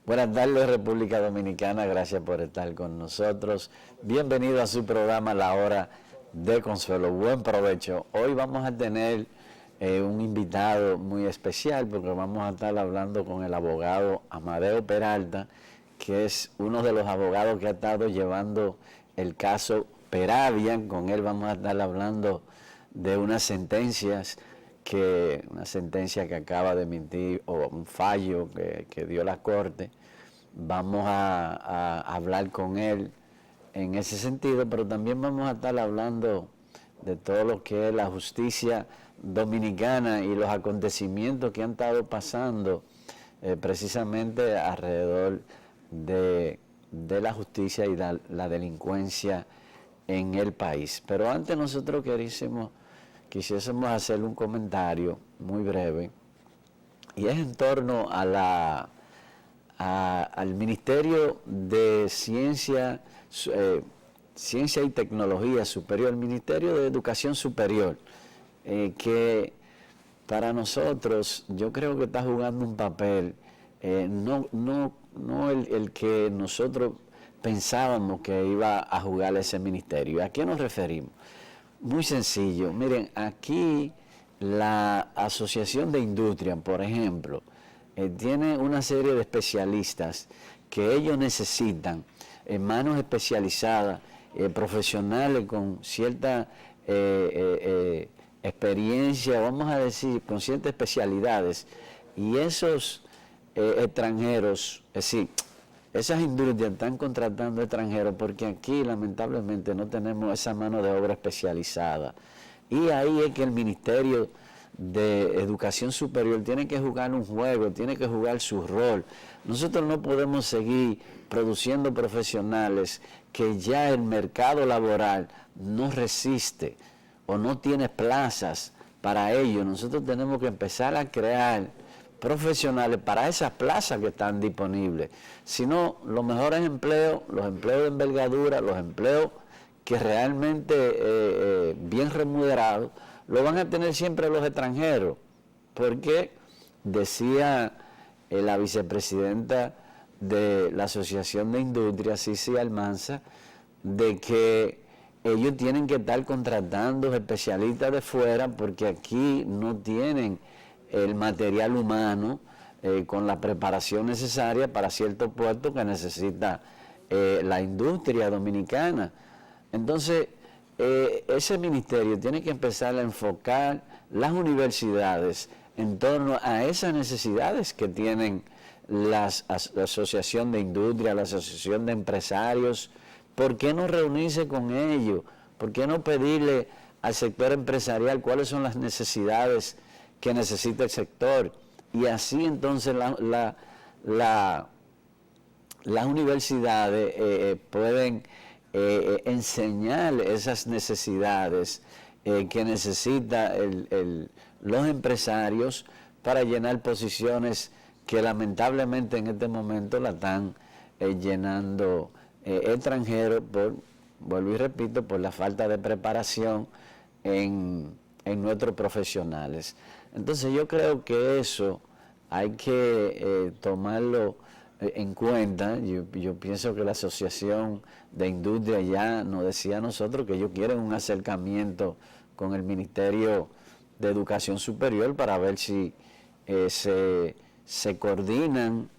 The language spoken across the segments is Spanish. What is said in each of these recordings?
Buenas tardes, República Dominicana, gracias por estar con nosotros. Bienvenido a su programa La Hora de Consuelo. Buen provecho. Hoy vamos a tener un invitado muy especial porque vamos a estar hablando con el abogado Amadeo Peralta, que es uno de los abogados que ha estado llevando el caso Peravia. Con él vamos a estar hablando de una sentencia que acaba de emitir, o un fallo que dio la Corte. Vamos a hablar con él en ese sentido, pero también vamos a estar hablando de todo lo que es la justicia dominicana y los acontecimientos que han estado pasando precisamente alrededor de la justicia y la delincuencia en el país. Pero antes nosotros quisiésemos hacer un comentario muy breve, y es en torno a al Ministerio de Ciencia y Tecnología Superior, el Ministerio de Educación Superior, que para nosotros yo creo que está jugando un papel no el que nosotros pensábamos que iba a jugar ese ministerio. ¿A qué nos referimos? Muy sencillo. Miren, aquí la Asociación de Industria, por ejemplo, tiene una serie de especialistas que ellos necesitan, manos especializadas, profesionales con cierta experiencia, vamos a decir, con ciertas especialidades. Y esos extranjeros, es decir, esas industrias están contratando extranjeros porque aquí lamentablemente no tenemos esa mano de obra especializada. Y ahí es que el Ministerio de Educación Superior tiene que jugar un juego, tiene que jugar su rol. Nosotros no podemos seguir produciendo profesionales que ya el mercado laboral no resiste o no tiene plazas para ello. Nosotros tenemos que empezar a crear profesionales para esas plazas que están disponibles. Si no, los mejores empleos, los empleos de envergadura, los empleos que realmente bien remunerados, lo van a tener siempre los extranjeros, porque decía la vicepresidenta de la Asociación de Industrias, Cici Almanza, de que ellos tienen que estar contratando especialistas de fuera porque aquí no tienen el material humano con la preparación necesaria para ciertos puestos que necesita la industria dominicana. Entonces, ese ministerio tiene que empezar a enfocar las universidades en torno a esas necesidades que tienen la Asociación de Industria, la Asociación de Empresarios. ¿Por qué no reunirse con ellos? ¿Por qué no pedirle al sector empresarial cuáles son las necesidades que necesita el sector? Y así entonces las universidades pueden enseñar esas necesidades que necesitan los empresarios para llenar posiciones que lamentablemente en este momento la están llenando extranjeros vuelvo y repito, por la falta de preparación en nuestros profesionales. Entonces yo creo que eso hay que tomarlo en cuenta. Yo pienso que la Asociación de Industria ya nos decía a nosotros que ellos quieren un acercamiento con el Ministerio de Educación Superior para ver si se coordinan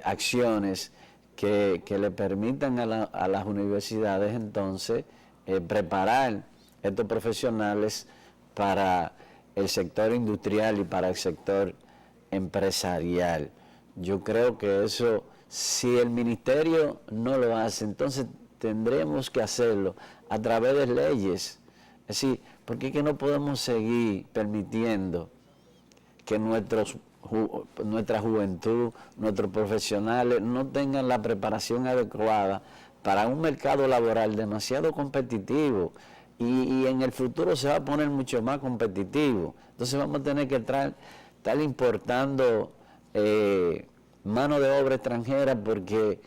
acciones que le permitan a las universidades entonces preparar estos profesionales para el sector industrial y para el sector empresarial. Yo creo que eso, si el ministerio no lo hace, entonces tendremos que hacerlo a través de leyes. Es decir, porque es que no podemos seguir permitiendo que nuestra juventud, nuestros profesionales no tengan la preparación adecuada para un mercado laboral demasiado competitivo y en el futuro se va a poner mucho más competitivo. Entonces vamos a tener que estar importando mano de obra extranjera porque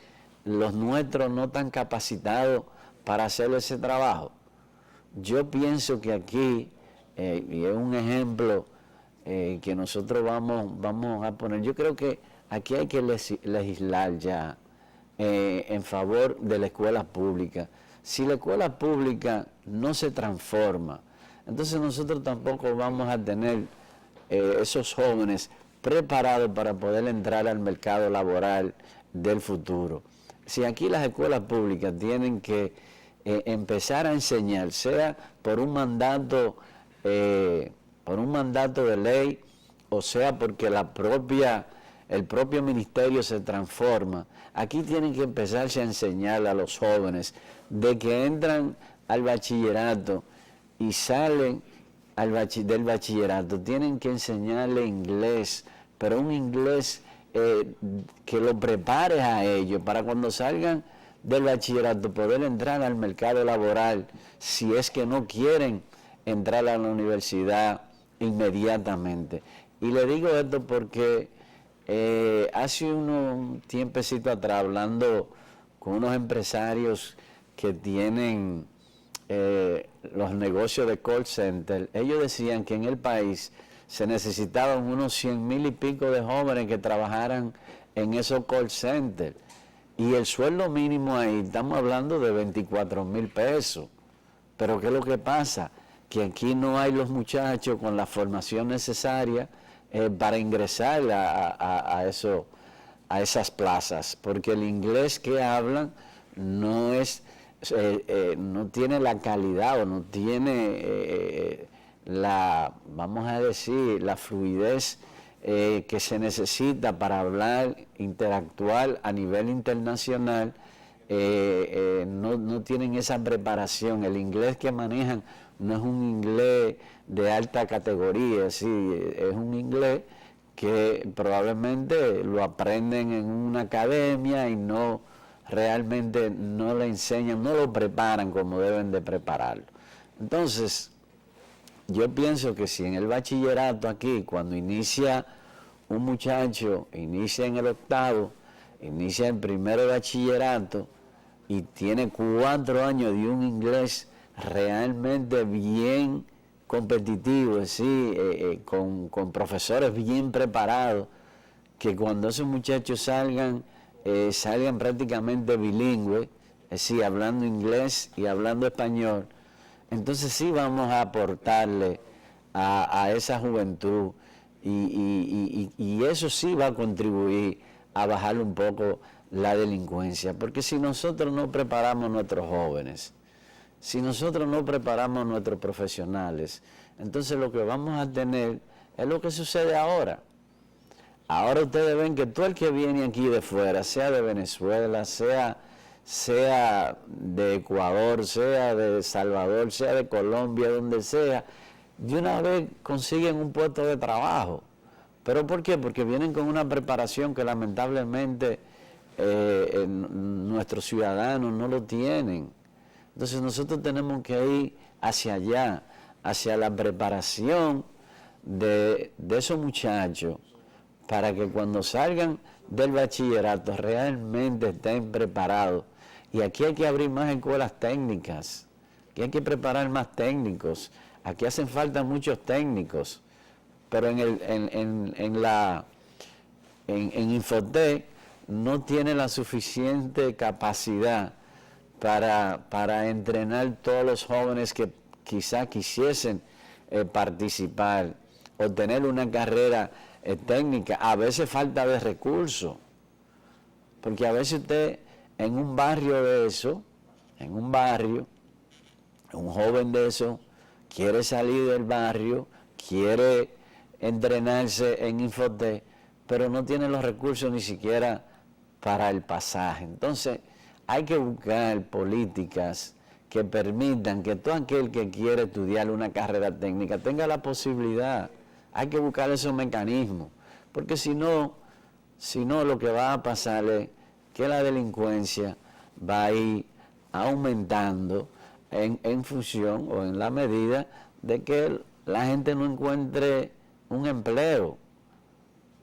los nuestros no están capacitados para hacer ese trabajo. Yo pienso que aquí, y es un ejemplo que nosotros vamos a poner, yo creo que aquí hay que legislar ya en favor de la escuela pública. Si la escuela pública no se transforma, entonces nosotros tampoco vamos a tener esos jóvenes preparados para poder entrar al mercado laboral del futuro. Si aquí las escuelas públicas tienen que empezar a enseñar, sea por un mandato de ley, o sea porque el propio ministerio se transforma, aquí tienen que empezarse a enseñar a los jóvenes de que entran al bachillerato y salen del bachillerato, tienen que enseñarle inglés, pero un inglés que lo prepare a ellos para cuando salgan del bachillerato poder entrar al mercado laboral, si es que no quieren entrar a la universidad inmediatamente. Y le digo esto porque hace un tiempecito atrás, hablando con unos empresarios que tienen los negocios de call center, ellos decían que en el país se necesitaban unos 100,000 y pico de jóvenes que trabajaran en esos call centers. Y el sueldo mínimo ahí, estamos hablando de 24,000 pesos. Pero ¿qué es lo que pasa? Que aquí no hay los muchachos con la formación necesaria para ingresar a esas plazas, porque el inglés que hablan no tiene la calidad o no tiene vamos a decir, la fluidez que se necesita para hablar, interactuar a nivel internacional. No tienen esa preparación. El inglés que manejan no es un inglés de alta categoría, sí, es un inglés que probablemente lo aprenden en una academia y no realmente no le enseñan, no lo preparan como deben de prepararlo. Entonces, yo pienso que si en el bachillerato aquí, cuando inicia un muchacho, inicia en el octavo, inicia en primero de bachillerato y tiene 4 años de un inglés realmente bien competitivo, ¿sí? Con profesores bien preparados, que cuando esos muchachos salgan prácticamente bilingües, es decir, hablando inglés y hablando español, entonces sí vamos a aportarle a esa juventud y eso sí va a contribuir a bajar un poco la delincuencia, porque si nosotros no preparamos a nuestros jóvenes, si nosotros no preparamos a nuestros profesionales, entonces lo que vamos a tener es lo que sucede ahora. Ahora ustedes ven que todo el que viene aquí de fuera, sea de Venezuela, sea de Ecuador, sea de Salvador, sea de Colombia, donde sea, de una vez consiguen un puesto de trabajo. ¿Pero por qué? Porque vienen con una preparación que lamentablemente nuestros ciudadanos no lo tienen. Entonces nosotros tenemos que ir hacia allá, hacia la preparación de esos muchachos, para que cuando salgan del bachillerato realmente estén preparados. Y aquí hay que abrir más escuelas técnicas, aquí hay que preparar más técnicos, aquí hacen falta muchos técnicos, pero en Infotec no tiene la suficiente capacidad para entrenar todos los jóvenes que quizá quisiesen participar o tener una carrera técnica. A veces falta de recursos, porque a veces usted en un barrio de eso, un joven de eso quiere salir del barrio, quiere entrenarse en Infotec, pero no tiene los recursos ni siquiera para el pasaje. Entonces hay que buscar políticas que permitan que todo aquel que quiere estudiar una carrera técnica tenga la posibilidad. Hay que buscar esos mecanismos, porque si no lo que va a pasar es que la delincuencia va a ir aumentando en función o en la medida de que la gente no encuentre un empleo,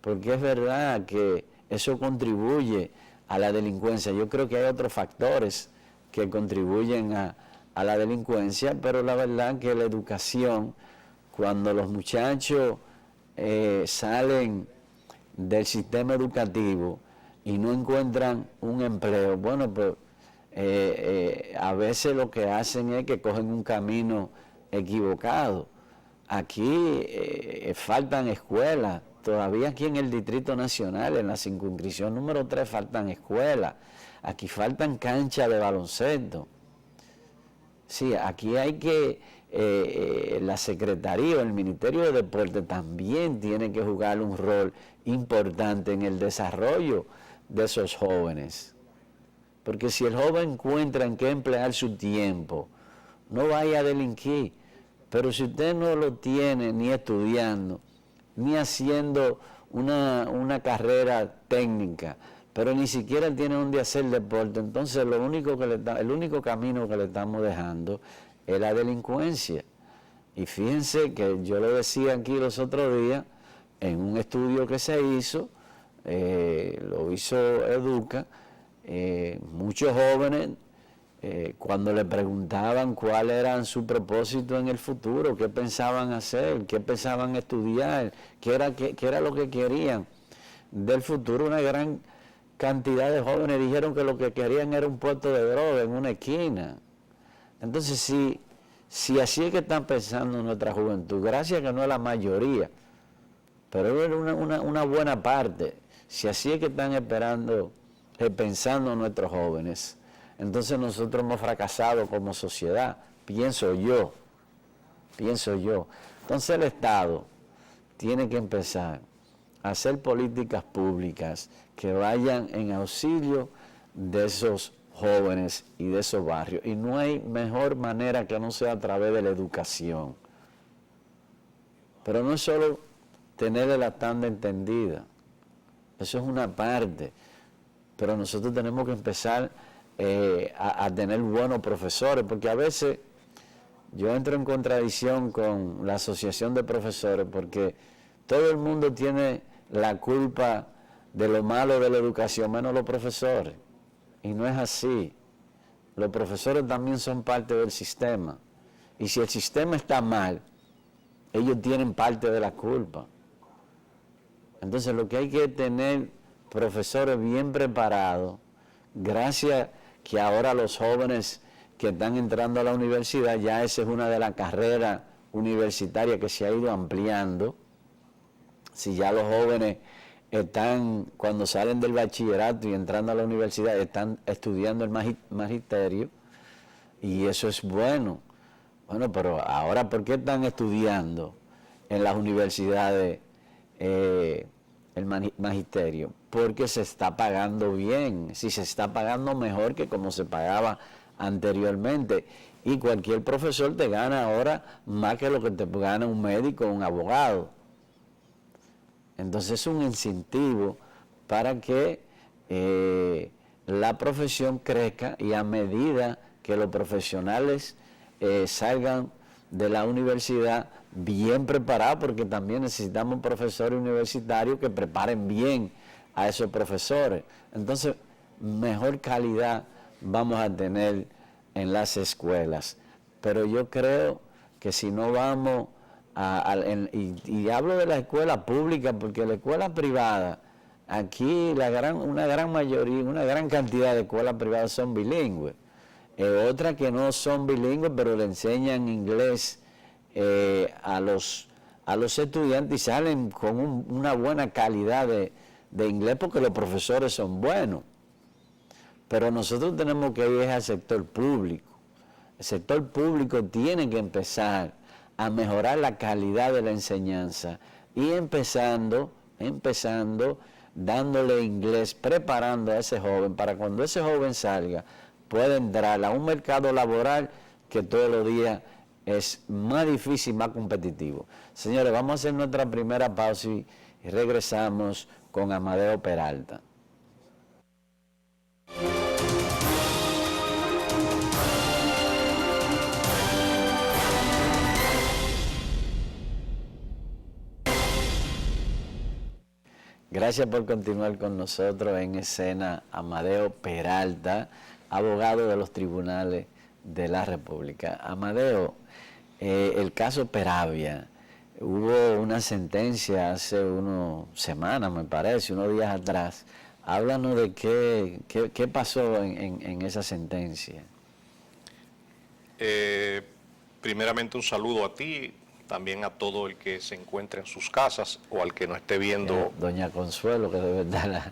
porque es verdad que eso contribuye a la delincuencia. Yo creo que hay otros factores que contribuyen a la delincuencia, pero la verdad que la educación, cuando los muchachos salen del sistema educativo y no encuentran un empleo, bueno, pues a veces lo que hacen es que cogen un camino equivocado. Aquí faltan escuelas, todavía aquí en el Distrito Nacional, en la circunscripción número 3 faltan escuelas, aquí faltan canchas de baloncesto. Sí, aquí hay que, la Secretaría, el Ministerio de Deporte también tiene que jugar un rol importante en el desarrollo de esos jóvenes. Porque si el joven encuentra en qué emplear su tiempo, no vaya a delinquir. Pero si usted no lo tiene ni estudiando, ni haciendo una carrera técnica, pero ni siquiera tiene donde hacer deporte, entonces el único camino que le estamos dejando es la delincuencia. Y fíjense que yo lo decía aquí los otros días, en un estudio que se hizo, lo hizo Educa, muchos jóvenes, cuando le preguntaban cuál era su propósito en el futuro, qué pensaban hacer, qué pensaban estudiar, qué era lo que querían del futuro, una gran cantidad de jóvenes dijeron que lo que querían era un puesto de droga en una esquina. Entonces, si así es que están pensando nuestra juventud, gracias que no es la mayoría, pero es una buena parte, si así es que están pensando nuestros jóvenes, entonces nosotros hemos fracasado como sociedad, pienso yo. Entonces el Estado tiene que empezar a hacer políticas públicas que vayan en auxilio de esos jóvenes y de esos barrios. Y no hay mejor manera que no sea a través de la educación. Pero no es solo tener la tanda entendida, eso es una parte, pero nosotros tenemos que empezar a tener buenos profesores, porque a veces yo entro en contradicción con la asociación de profesores, porque todo el mundo tiene la culpa de lo malo de la educación, menos los profesores, y no es así. Los profesores también son parte del sistema, y si el sistema está mal, ellos tienen parte de la culpa. Entonces lo que hay que tener profesores bien preparados, gracias que ahora los jóvenes que están entrando a la universidad, ya esa es una de las carreras universitarias que se ha ido ampliando. Si ya los jóvenes están, cuando salen del bachillerato y entrando a la universidad, están estudiando el magisterio, y eso es bueno. Bueno, pero ahora, ¿por qué están estudiando en las universidades el magisterio? Porque se está pagando bien, si se está pagando mejor que como se pagaba anteriormente, y cualquier profesor te gana ahora más que lo que te gana un médico o un abogado. Entonces es un incentivo para que la profesión crezca, y a medida que los profesionales salgan de la universidad bien preparados, porque también necesitamos profesores universitarios que preparen bien a esos profesores. Entonces, mejor calidad vamos a tener en las escuelas. Pero yo creo que si no vamos y hablo de la escuela pública, porque la escuela privada, aquí una gran mayoría, una gran cantidad de escuelas privadas son bilingües. Otras que no son bilingües, pero le enseñan inglés a los estudiantes, y salen con una buena calidad de inglés, porque los profesores son buenos. Pero nosotros tenemos que ir al sector público. El sector público tiene que empezar a mejorar la calidad de la enseñanza, y empezando dándole inglés, preparando a ese joven para cuando ese joven salga pueda entrar a un mercado laboral que todos los días es más difícil, más competitivo. Señores, vamos a hacer nuestra primera pausa y regresamos con Amadeo Peralta. Gracias por continuar con nosotros. En escena Amadeo Peralta, abogado de los tribunales de la República. Amadeo, el caso Peravia, hubo una sentencia hace unas semanas, me parece, unos días atrás. Háblanos de qué pasó en esa sentencia. Primeramente un saludo a ti, también a todo el que se encuentre en sus casas o al que no esté viendo. Doña Consuelo, que debe estar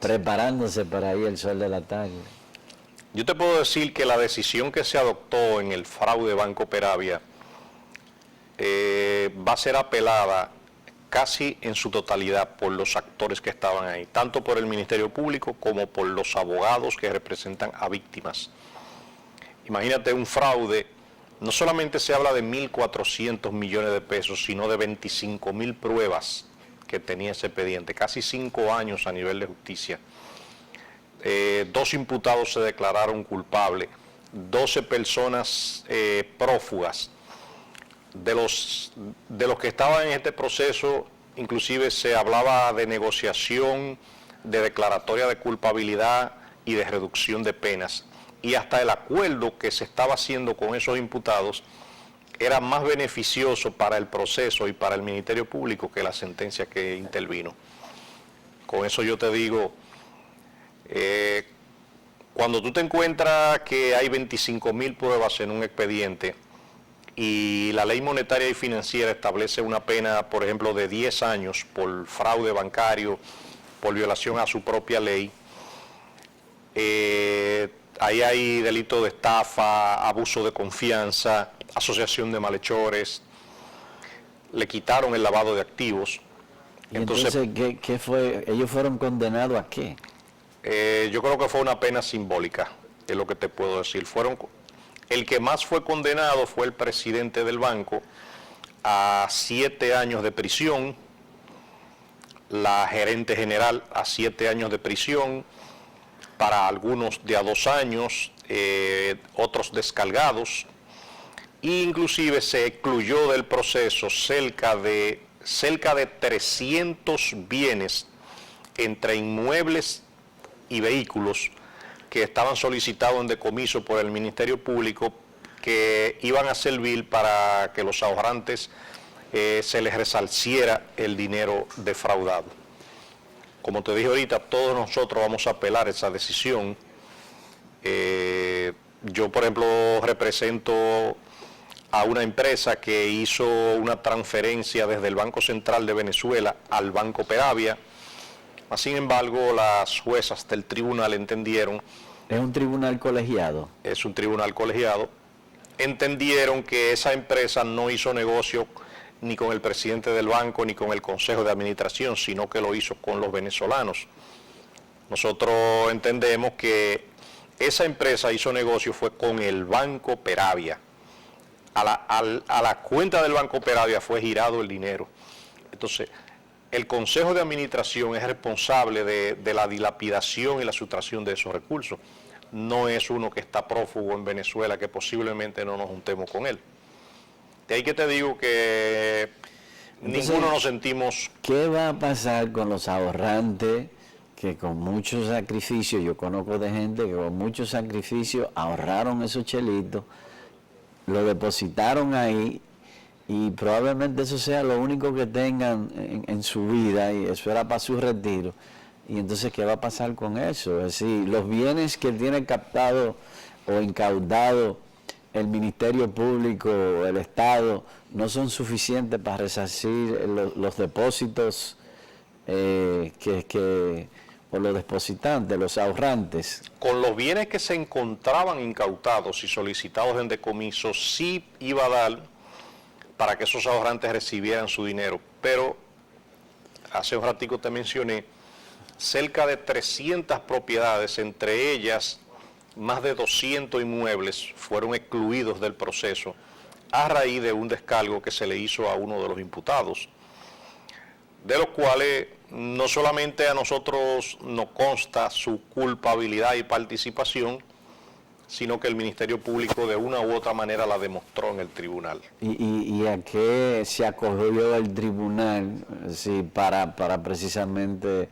preparándose para ir el sol de la tarde. Yo te puedo decir que la decisión que se adoptó en el fraude Banco Peravia va a ser apelada casi en su totalidad por los actores que estaban ahí, tanto por el Ministerio Público como por los abogados que representan a víctimas. Imagínate un fraude, no solamente se habla de 1.400 millones de pesos, sino de 25.000 pruebas que tenía ese expediente, casi 5 años a nivel de justicia. 2 imputados se declararon culpables, 12 personas prófugas. De los que estaban en este proceso, inclusive se hablaba de negociación, de declaratoria de culpabilidad y de reducción de penas. Y hasta el acuerdo que se estaba haciendo con esos imputados era más beneficioso para el proceso y para el Ministerio Público que la sentencia que intervino. Con eso yo te digo, cuando tú te encuentras que hay 25.000 pruebas en un expediente y la ley monetaria y financiera establece una pena, por ejemplo, de 10 años por fraude bancario, por violación a su propia ley, ahí hay delito de estafa, abuso de confianza, asociación de malhechores, le quitaron el lavado de activos. ¿Y entonces qué fue? ¿Ellos fueron condenados a qué? Yo creo que fue una pena simbólica, es lo que te puedo decir. El que más fue condenado fue el presidente del banco a 7 años de prisión, la gerente general a 7 años de prisión, para algunos de a 2 años, otros descargados, e inclusive se excluyó del proceso cerca de 300 bienes entre inmuebles y vehículos que estaban solicitados en decomiso por el Ministerio Público, que iban a servir para que los ahorrantes se les resarciera el dinero defraudado. Como te dije ahorita, todos nosotros vamos a apelar esa decisión. Yo, por ejemplo, represento a una empresa que hizo una transferencia desde el Banco Central de Venezuela al Banco Peravia. Sin embargo, las juezas del tribunal entendieron... ¿Es un tribunal colegiado? Es un tribunal colegiado. Entendieron que esa empresa no hizo negocio ni con el presidente del banco ni con el consejo de administración, sino que lo hizo con los venezolanos. Nosotros entendemos que esa empresa hizo negocio fue con el Banco Peravia. A la cuenta del Banco Peravia fue girado el dinero. Entonces, el Consejo de Administración es responsable de la dilapidación y la sustracción de esos recursos. No es uno que está prófugo en Venezuela, que posiblemente no nos juntemos con él. De ahí que te digo que entonces, ninguno nos sentimos... ¿Qué va a pasar con los ahorrantes que con mucho sacrificio, yo conozco de gente que con mucho sacrificio ahorraron esos chelitos, lo depositaron ahí, y probablemente eso sea lo único que tengan en su vida, y eso era para su retiro? Y entonces, ¿qué va a pasar con eso? Es decir, los bienes que tiene captado o incautado el Ministerio Público o el Estado no son suficientes para resarcir los depósitos o los depositantes, los ahorrantes. Con los bienes que se encontraban incautados y solicitados en decomiso, sí iba a dar para que esos ahorrantes recibieran su dinero, pero hace un ratico te mencioné cerca de 300 propiedades, entre ellas más de 200 inmuebles, fueron excluidos del proceso a raíz de un descargo que se le hizo a uno de los imputados, de los cuales no solamente a nosotros nos consta su culpabilidad y participación, sino que el Ministerio Público de una u otra manera la demostró en el tribunal. ¿Y a qué se acogió el tribunal para precisamente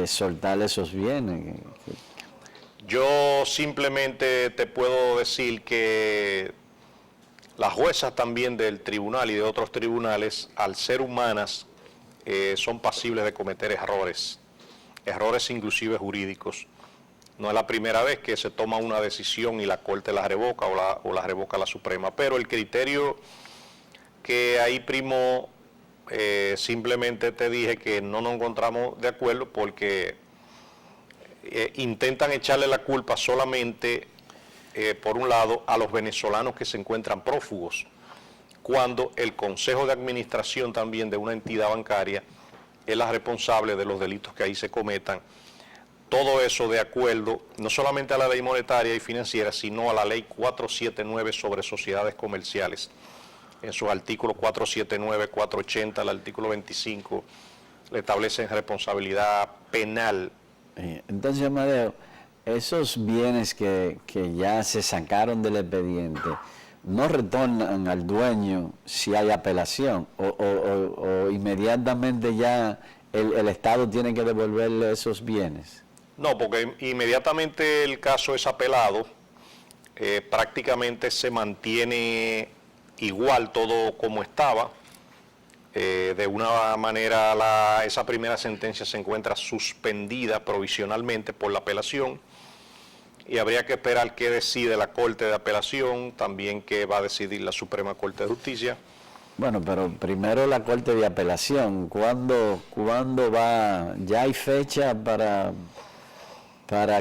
soltar esos bienes? Yo simplemente te puedo decir que Las juezas también del tribunal y de otros tribunales, al ser humanas, son pasibles de cometer errores inclusive jurídicos. No es la primera vez que se toma una decisión y la Corte la revoca o la revoca la Suprema, pero el criterio que ahí primó, simplemente te dije que no nos encontramos de acuerdo porque intentan echarle la culpa solamente, por un lado, a los venezolanos que se encuentran prófugos, cuando el Consejo de Administración también de una entidad bancaria es la responsable de los delitos que ahí se cometan. Todo eso de acuerdo no solamente a la ley monetaria y financiera, sino a la ley 479 sobre sociedades comerciales. En sus artículos 479, 480, el artículo 25, le establecen responsabilidad penal. Entonces, Amadeo, esos bienes que ya se sacaron del expediente, ¿no retornan al dueño si hay apelación? ¿O inmediatamente ya el Estado tiene que devolverle esos bienes? No, porque inmediatamente el caso es apelado, prácticamente se mantiene igual todo como estaba. De una manera esa primera sentencia se encuentra suspendida provisionalmente por la apelación y habría que esperar qué decide la Corte de Apelación, también qué va a decidir la Suprema Corte de Justicia. Bueno, pero primero la Corte de Apelación, ¿cuándo va? ¿Ya hay fecha para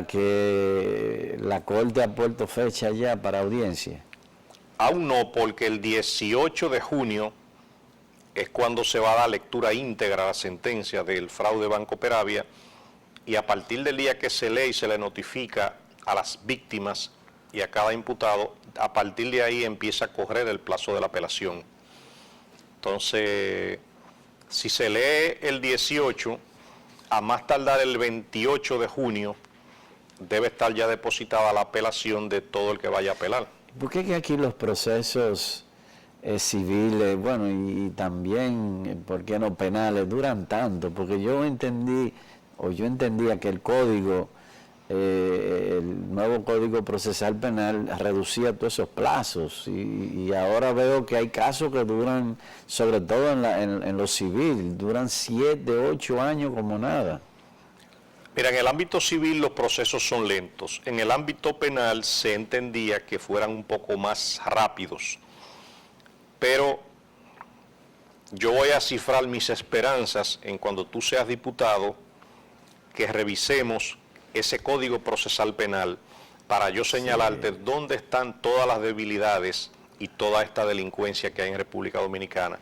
que la Corte ha puesto fecha ya para audiencia? Aún no, porque el 18 de junio es cuando se va a dar lectura íntegra a la sentencia del fraude Banco Peravia, y a partir del día que se lee y se le notifica a las víctimas y a cada imputado, a partir de ahí empieza a correr el plazo de la apelación. Entonces, si se lee el 18, a más tardar el 28 de junio, debe estar ya depositada la apelación de todo el que vaya a apelar. ¿Por qué que aquí los procesos civiles, bueno, y también, ¿por qué no penales, duran tanto? Porque yo entendía que el código, el nuevo Código Procesal Penal reducía todos esos plazos y ahora veo que hay casos que duran, sobre todo en lo civil, duran 7, 8 años como nada. Mira, en el ámbito civil los procesos son lentos. En el ámbito penal se entendía que fueran un poco más rápidos. Pero yo voy a cifrar mis esperanzas en cuando tú seas diputado, que revisemos ese Código Procesal Penal para yo señalarte dónde están todas las debilidades y toda esta delincuencia que hay en República Dominicana.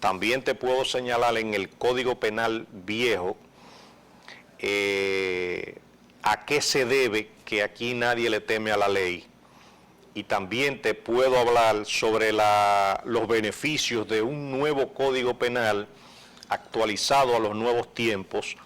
También te puedo señalar en el Código Penal viejo a qué se debe que aquí nadie le teme a la ley. Y también te puedo hablar sobre los beneficios de un nuevo Código Penal actualizado a los nuevos tiempos,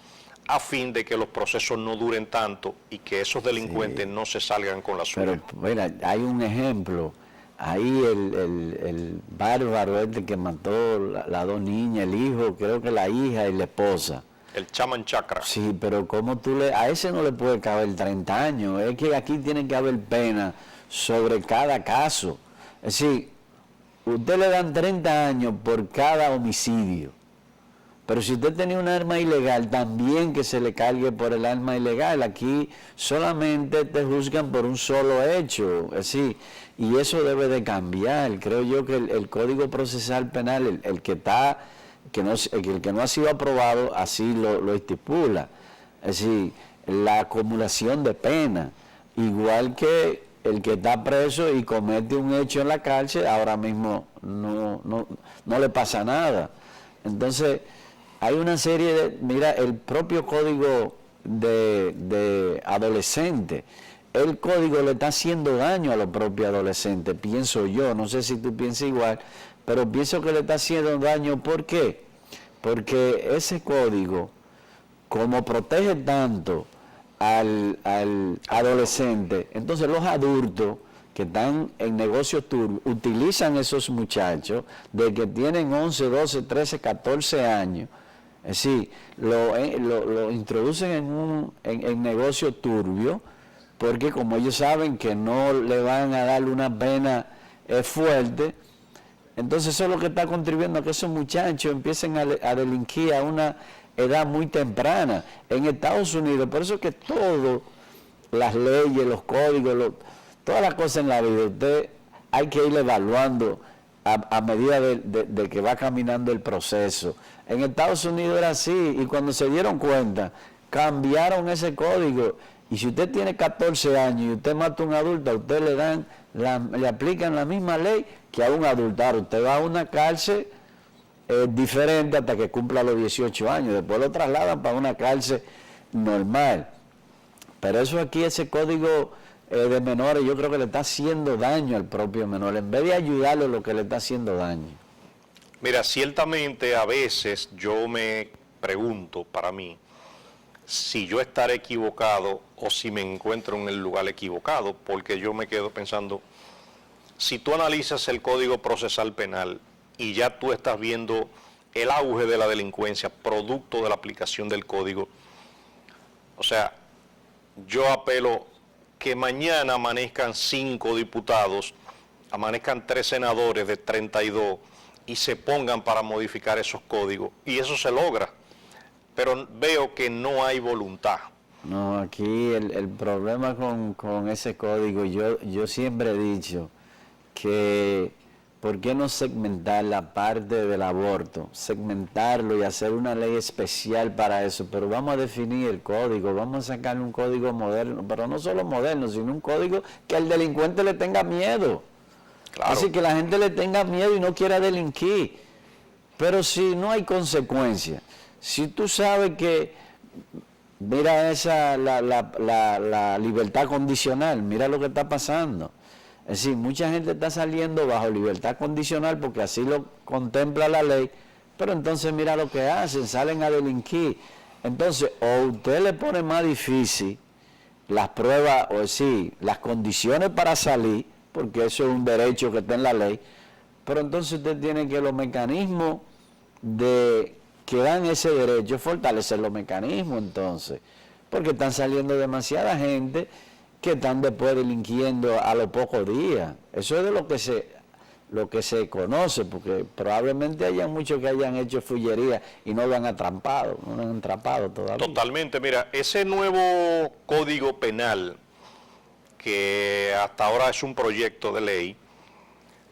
a fin de que los procesos no duren tanto y que esos delincuentes no se salgan con la suya. Pero mira, hay un ejemplo, ahí el bárbaro este que mató las dos niñas, el hijo, creo que la hija y la esposa. El Chaman Chakra. Sí, pero como a ese no le puede caber 30 años, es que aquí tiene que haber pena sobre cada caso. Es decir, usted le dan 30 años por cada homicidio, pero si usted tenía un arma ilegal, también que se le cargue por el arma ilegal. Aquí solamente te juzgan por un solo hecho, es decir, y eso debe de cambiar. Creo yo que el Código Procesal Penal, el que no ha sido aprobado, así lo estipula. Es decir, la acumulación de pena, igual que el que está preso y comete un hecho en la cárcel, ahora mismo no le pasa nada. Entonces, hay una serie de, mira, el propio código de adolescentes, el código le está haciendo daño a los propios adolescentes, pienso yo, no sé si tú piensas igual, pero pienso que le está haciendo daño. ¿Por qué? Porque ese código, como protege tanto al adolescente, entonces los adultos que están en negocios turbios utilizan esos muchachos de que tienen 11, 12, 13, 14 años, es decir, lo introducen en negocios turbios, porque como ellos saben que no le van a dar una pena es fuerte. Entonces eso es lo que está contribuyendo a que esos muchachos empiecen a delinquir a una edad muy temprana. En Estados Unidos, por eso es que todas las leyes, los códigos, todas las cosas en la vida, usted hay que ir evaluando a medida de que va caminando el proceso. En Estados Unidos era así, y cuando se dieron cuenta, cambiaron ese código. Y si usted tiene 14 años y usted mata a un adulto, a usted le aplican la misma ley que a un adulto. Ahora, usted va a una cárcel diferente hasta que cumpla los 18 años. Después lo trasladan para una cárcel normal. Pero eso aquí, ese código de menores, yo creo que le está haciendo daño al propio menor. En vez de ayudarle, lo que le está haciendo daño. Mira, ciertamente a veces yo me pregunto para mí si yo estaré equivocado o si me encuentro en el lugar equivocado, porque yo me quedo pensando, si tú analizas el Código Procesal Penal y ya tú estás viendo el auge de la delincuencia producto de la aplicación del código, o sea, yo apelo que mañana amanezcan 5 diputados, amanezcan 3 senadores de 32 y se pongan para modificar esos códigos, y eso se logra, pero veo que no hay voluntad. No, aquí el problema con ese código, yo siempre he dicho que ¿por qué no segmentar la parte del aborto? Segmentarlo y hacer una ley especial para eso, pero vamos a definir el código, vamos a sacar un código moderno, pero no solo moderno, sino un código que al delincuente le tenga miedo. Claro. Así que la gente le tenga miedo y no quiera delinquir. Pero si no hay consecuencias, si tú sabes que, mira la libertad condicional, mira lo que está pasando. Es decir, mucha gente está saliendo bajo libertad condicional porque así lo contempla la ley, pero entonces mira lo que hacen, salen a delinquir. Entonces, o usted le pone más difícil las pruebas, o sí, las condiciones para salir, porque eso es un derecho que está en la ley, pero entonces usted tiene que los mecanismos que dan ese derecho, fortalecer los mecanismos entonces, porque están saliendo demasiada gente que están después delinquiendo a los pocos días. Eso es de lo que se conoce, porque probablemente hayan muchos que hayan hecho fullería y no lo han atrapado, no lo han atrapado todavía. Totalmente, mira, ese nuevo código penal, que hasta ahora es un proyecto de ley,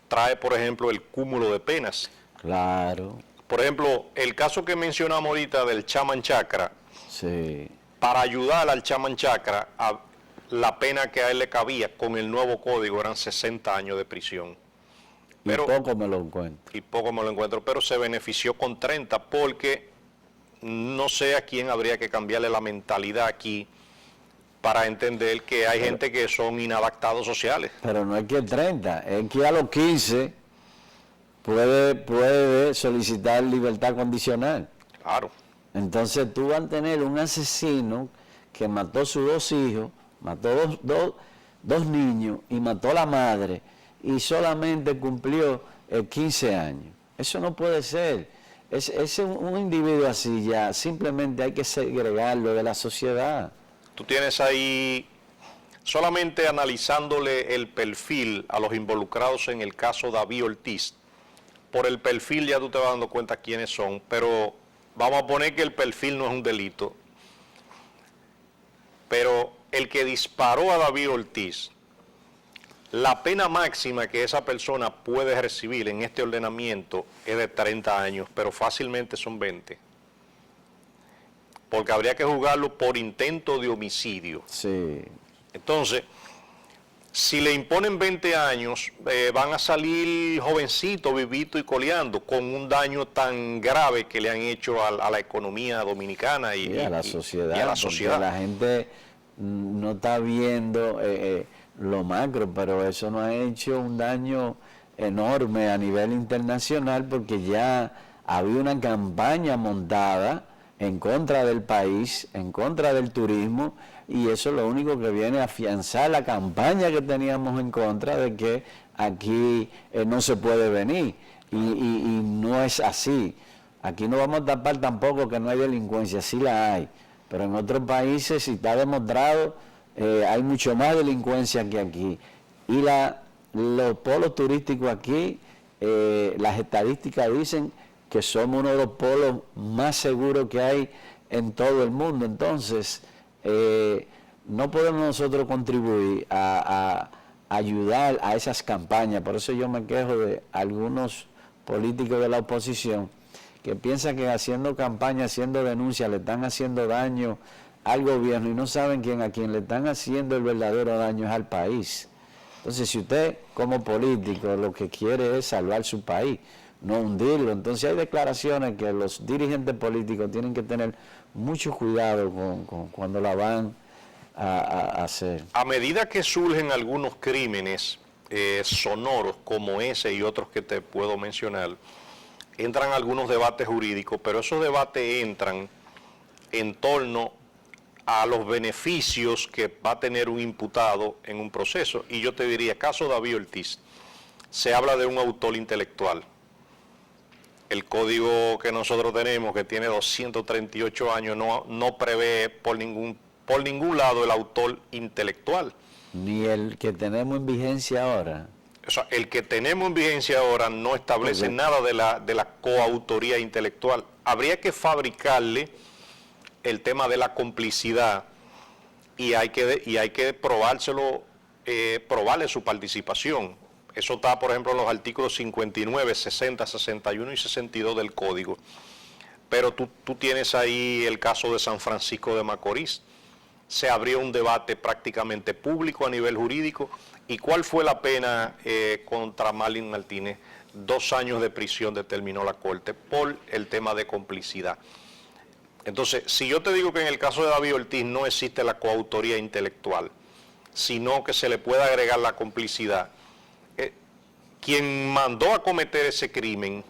trae, por ejemplo, el cúmulo de penas. Claro. Por ejemplo, el caso que mencionamos ahorita del Chaman Chakra, Sí. para ayudar al Chaman Chakra, la pena que a él le cabía con el nuevo código eran 60 años de prisión. Pero, y poco me lo encuentro. Pero se benefició con 30 porque no sé a quién habría que cambiarle la mentalidad aquí para entender que hay gente que son inadaptados sociales. Pero no es que 30, es que a los 15 puede solicitar libertad condicional. Claro. Entonces tú vas a tener un asesino que mató a sus 2 hijos, mató dos niños y mató a la madre y solamente cumplió 15 años. Eso no puede ser. Es un individuo así ya, simplemente hay que segregarlo de la sociedad. Tú tienes ahí, solamente analizándole el perfil a los involucrados en el caso David Ortiz, por el perfil ya tú te vas dando cuenta quiénes son, pero vamos a poner que el perfil no es un delito, pero el que disparó a David Ortiz, la pena máxima que esa persona puede recibir en este ordenamiento es de 30 años, pero fácilmente son 20. Porque habría que juzgarlo por intento de homicidio. Sí. Entonces, si le imponen 20 años, van a salir jovencitos, vivitos y coleando, con un daño tan grave que le han hecho a la economía dominicana y a la sociedad. Y a la sociedad. La gente no está viendo lo macro, pero eso nos ha hecho un daño enorme a nivel internacional porque ya había una campaña montada en contra del país, en contra del turismo, y eso es lo único que viene a afianzar la campaña que teníamos en contra de que aquí no se puede venir, y no es así. Aquí no vamos a tapar tampoco que no hay delincuencia, sí la hay, pero en otros países, si está demostrado, hay mucho más delincuencia que aquí. Y los polos turísticos aquí, las estadísticas dicen que somos uno de los polos más seguros que hay en todo el mundo. Entonces, no podemos nosotros contribuir a ayudar a esas campañas. Por eso yo me quejo de algunos políticos de la oposición que piensan que haciendo campaña, haciendo denuncias, le están haciendo daño al gobierno y no saben a quien le están haciendo el verdadero daño es al país. Entonces, si usted como político lo que quiere es salvar su país, no hundirlo, entonces hay declaraciones que los dirigentes políticos tienen que tener mucho cuidado cuando la van a hacer. A medida que surgen algunos crímenes sonoros como ese y otros que te puedo mencionar, entran algunos debates jurídicos, pero esos debates entran en torno a los beneficios que va a tener un imputado en un proceso. Y yo te diría, caso David Ortiz, se habla de un autor intelectual. El código que nosotros tenemos, que tiene 238 años, no prevé por ningún lado el autor intelectual. Ni el que tenemos en vigencia ahora. O sea, el que tenemos en vigencia ahora no establece nada de la coautoría intelectual. Habría que fabricarle el tema de la complicidad y hay que probarle su participación. Eso está, por ejemplo, en los artículos 59, 60, 61 y 62 del Código. Pero tú tienes ahí el caso de San Francisco de Macorís. Se abrió un debate prácticamente público a nivel jurídico. ¿Y cuál fue la pena contra Marlin Martínez? 2 años de prisión determinó la Corte por el tema de complicidad. Entonces, si yo te digo que en el caso de David Ortiz no existe la coautoría intelectual, sino que se le puede agregar la complicidad, quien mandó a cometer ese crimen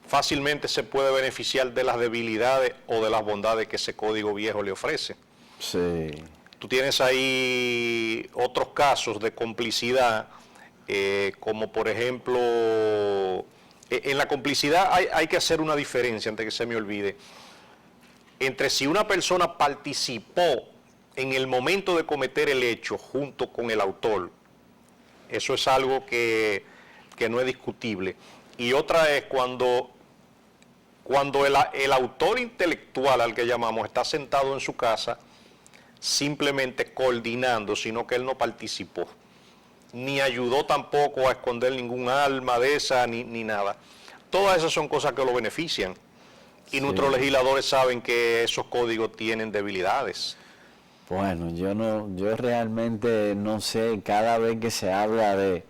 fácilmente se puede beneficiar de las debilidades o de las bondades que ese código viejo le ofrece. Sí. Tú tienes ahí otros casos de complicidad, como por ejemplo, en la complicidad hay que hacer una diferencia, antes que se me olvide, entre si una persona participó en el momento de cometer el hecho junto con el autor. Eso es algo que no es discutible. Y otra es cuando el autor intelectual, al que llamamos, está sentado en su casa, simplemente coordinando, sino que él no participó, ni ayudó tampoco a esconder ningún arma de esa, ni nada. Todas esas son cosas que lo benefician. Y sí, nuestros legisladores saben que esos códigos tienen debilidades. Bueno, yo realmente no sé, cada vez que se habla de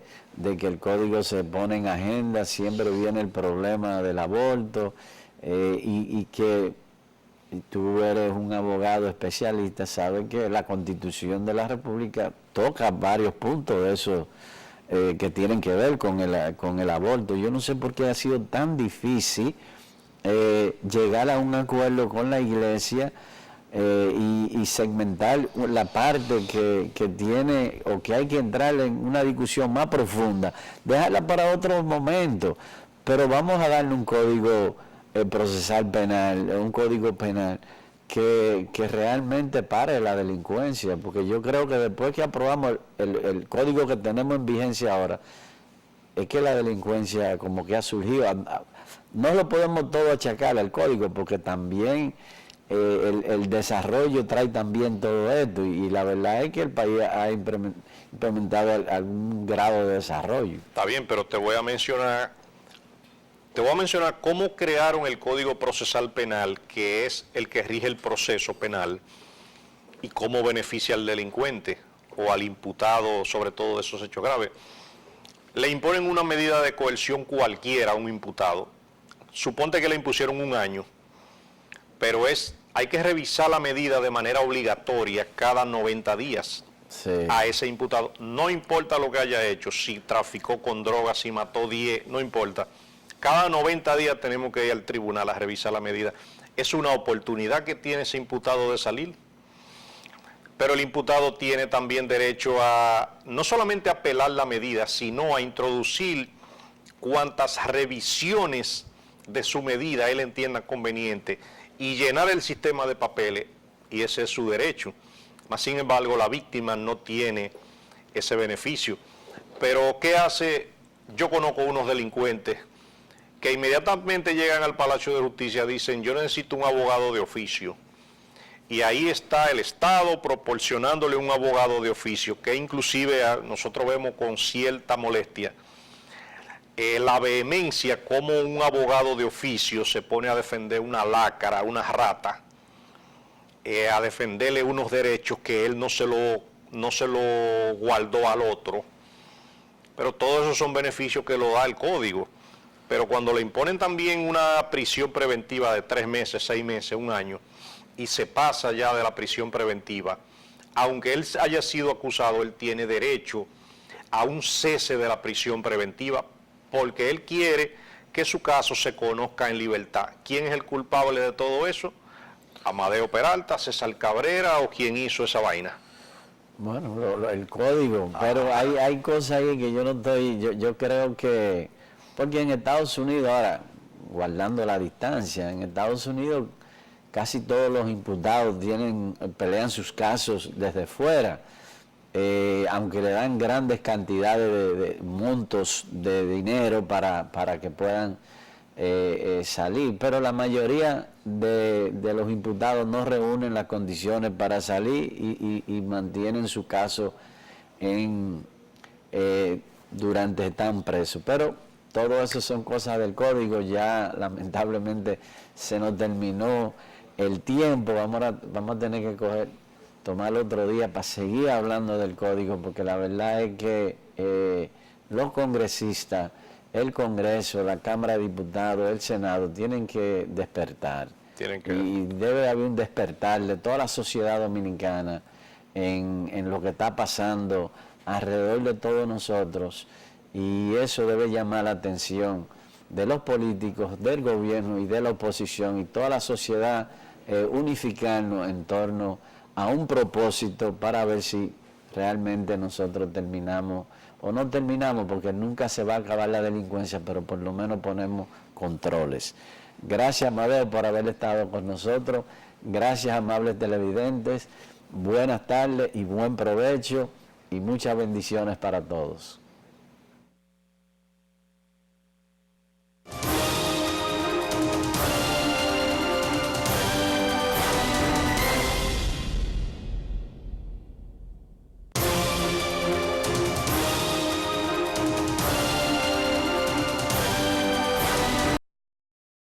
que el código se pone en agenda, siempre viene el problema del aborto, y que tú eres un abogado especialista, sabes que la Constitución de la República toca varios puntos de eso que tienen que ver con el aborto. Yo no sé por qué ha sido tan difícil llegar a un acuerdo con la Iglesia y segmentar la parte que tiene o que hay que entrar en una discusión más profunda, dejarla para otro momento, pero vamos a darle un código procesal penal, un código penal que realmente pare la delincuencia, porque yo creo que después que aprobamos el código que tenemos en vigencia ahora, es que la delincuencia como que ha surgido. No lo podemos todo achacar al código, porque también el desarrollo trae también todo esto, y la verdad es que el país ha implementado algún grado de desarrollo. Está bien, pero te voy a mencionar cómo crearon el Código Procesal Penal, que es el que rige el proceso penal, y cómo beneficia al delincuente o al imputado, sobre todo de esos hechos graves. Le imponen una medida de coerción cualquiera a un imputado. Suponte que le impusieron 1 año, pero hay que revisar la medida de manera obligatoria cada 90 días a ese imputado. No importa lo que haya hecho, si traficó con drogas, si mató 10, no importa. Cada 90 días tenemos que ir al tribunal a revisar la medida. Es una oportunidad que tiene ese imputado de salir. Pero el imputado tiene también derecho a no solamente apelar la medida, sino a introducir cuantas revisiones de su medida él entienda conveniente y llenar el sistema de papeles, y ese es su derecho. Mas, sin embargo, la víctima no tiene ese beneficio. Pero ¿qué hace? Yo conozco unos delincuentes que inmediatamente llegan al Palacio de Justicia, dicen, yo necesito un abogado de oficio. Y ahí está el Estado proporcionándole un abogado de oficio, que inclusive nosotros vemos con cierta molestia la vehemencia como un abogado de oficio se pone a defender una lacra, una rata, a defenderle unos derechos que él no se lo guardó al otro. Pero todos esos son beneficios que lo da el código. Pero cuando le imponen también una prisión preventiva de 3 meses, 6 meses, 1 año, y se pasa ya de la prisión preventiva, aunque él haya sido acusado, él tiene derecho a un cese de la prisión preventiva, porque él quiere que su caso se conozca en libertad. ¿Quién es el culpable de todo eso? Amadeo Peralta, César Cabrera o quién hizo esa vaina. Bueno, el código, pero hay cosas ahí que yo no estoy, yo creo que, porque en Estados Unidos, ahora, guardando la distancia, en Estados Unidos casi todos los imputados pelean sus casos desde fuera, aunque le dan grandes cantidades de montos de dinero para que puedan salir, pero la mayoría de los imputados no reúnen las condiciones para salir y mantienen su caso durante están presos. Pero todo eso son cosas del código, ya lamentablemente se nos terminó el tiempo, vamos a tener que tomar otro día para seguir hablando del código, porque la verdad es que los congresistas, el Congreso, la Cámara de Diputados, el Senado, tienen que despertar. Y debe haber un despertar de toda la sociedad dominicana en lo que está pasando alrededor de todos nosotros, y eso debe llamar la atención de los políticos, del gobierno y de la oposición, y toda la sociedad unificarnos en torno a un propósito para ver si realmente nosotros terminamos o no terminamos, porque nunca se va a acabar la delincuencia, pero por lo menos ponemos controles. Gracias, Amadeo, por haber estado con nosotros. Gracias, amables televidentes. Buenas tardes y buen provecho y muchas bendiciones para todos.